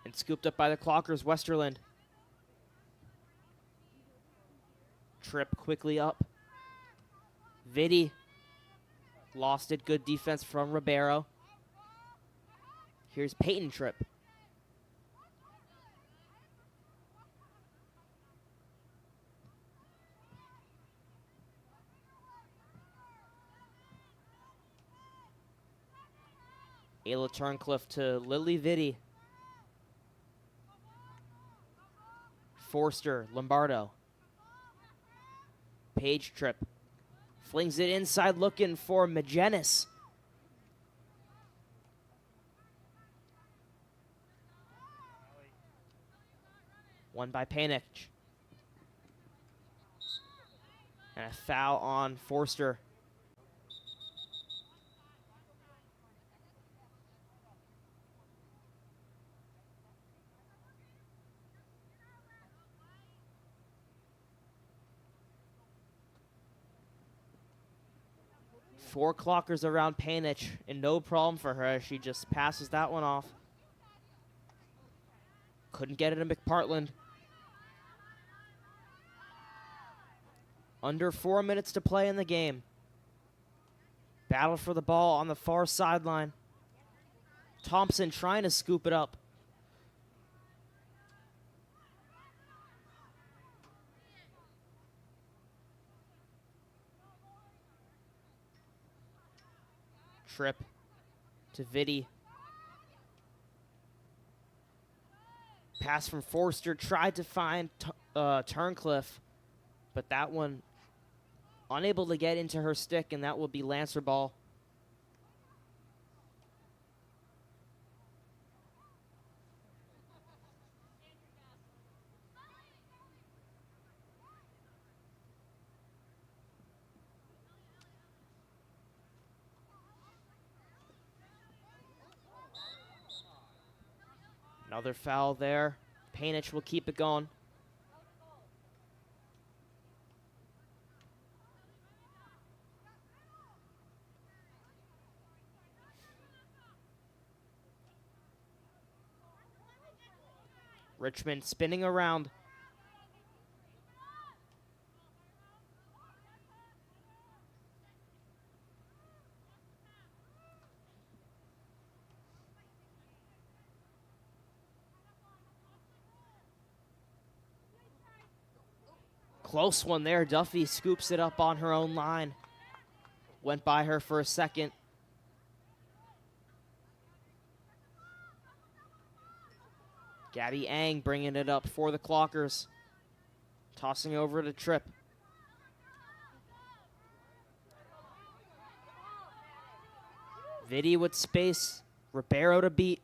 And scooped up by the Clockers, Westerland. Tripp quickly up. Vitti lost it. Good defense from Ribeiro. Here's Peyton Tripp. Ayla Turncliffe to Lily Vitti. Forster, Lombardo. Page Tripp. Flings it inside looking for Magenis. Won by Painich. And a foul on Forster. Four Clockers around Painich, and no problem for her. She just passes that one off. Couldn't get it to McPartland. Under 4 minutes to play in the game. Battle for the ball on the far sideline. Thompson trying to scoop it up. Tripp to Vitti. Pass from Forster, tried to find Turncliffe, but that one unable to get into her stick, and that will be Lancer ball. Another foul there. Painich will keep it going. Richmond spinning around. Close one there. Duffy scoops it up on her own line. Went by her for a second. Gabby Ang bringing it up for the Clockers. Tossing over to Tripp. Vitti with space. Ribeiro to beat.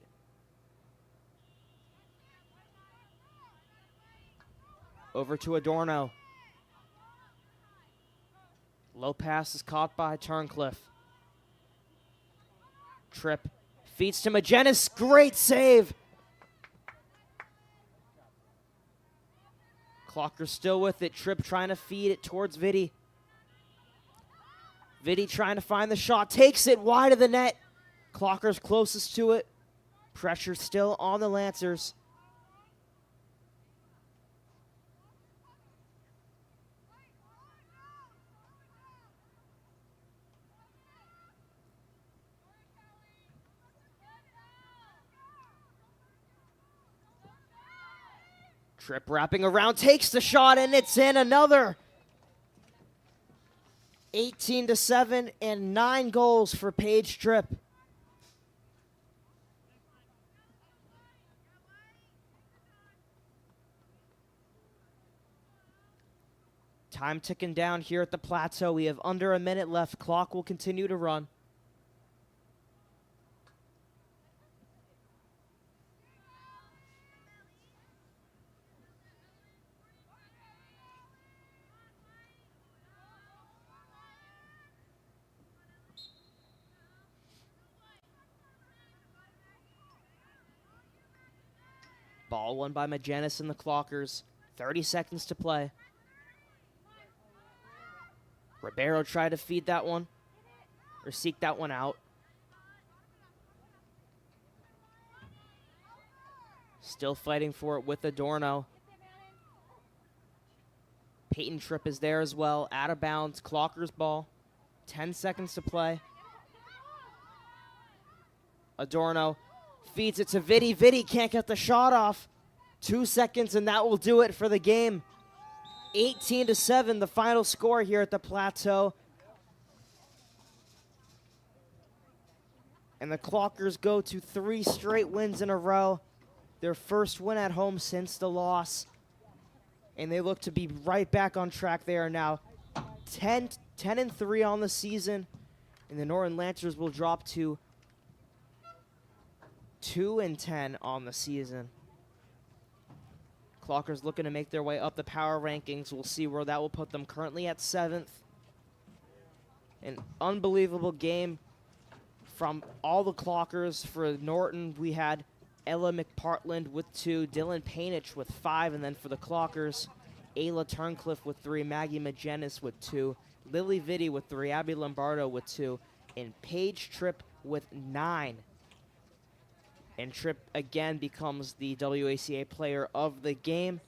Over to Adorno. Low pass is caught by Turncliffe. Tripp feeds to Magenis. Great save. Clocker still with it. Tripp trying to feed it towards Vitti. Vitti trying to find the shot. Takes it wide of the net. Clocker's closest to it. Pressure still on the Lancers. Tripp wrapping around, takes the shot, and it's in. Another 18-7 and 9 goals for Paige Tripp. Time ticking down here at the Plateau. We have under a minute left. Clock will continue to run. Ball won by Magennis and the Clockers. 30 seconds to play. Ribeiro tried to feed that one, or seek that one out. Still fighting for it with Adorno. Peyton Tripp is there as well, out of bounds, Clockers ball. 10 seconds to play. Adorno feeds it to Vitti. Vitti can't get the shot off. 2 seconds, and that will do it for the game. 18-7, the final score here at the Plateau. And the Clockers go to 3 straight wins in a row. Their first win at home since the loss. And they look to be right back on track. They are now 10-3 on the season. And the Norton Lancers will drop to 2-10 on the season. Clockers looking to make their way up the power rankings. We'll see where that will put them. Currently at 7th. An unbelievable game from all the Clockers. For Norton, we had Ella McPartland with 2, Dylan Painich with 5, and then for the Clockers, Ayla Turncliffe with 3, Maggie Magennis with 2, Lily Vitti with 3, Abby Lombardo with 2, and Paige Tripp with 9. And Tripp again becomes the WACA player of the game.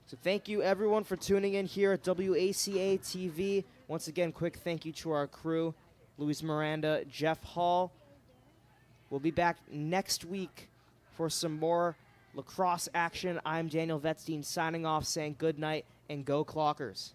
So thank you everyone for tuning in here at WACA-TV. Once again, quick thank you to our crew, Luis Miranda, Jeff Hall. We'll be back next week for some more lacrosse action. I'm Daniel Vetstein signing off, saying good night and go Clockers.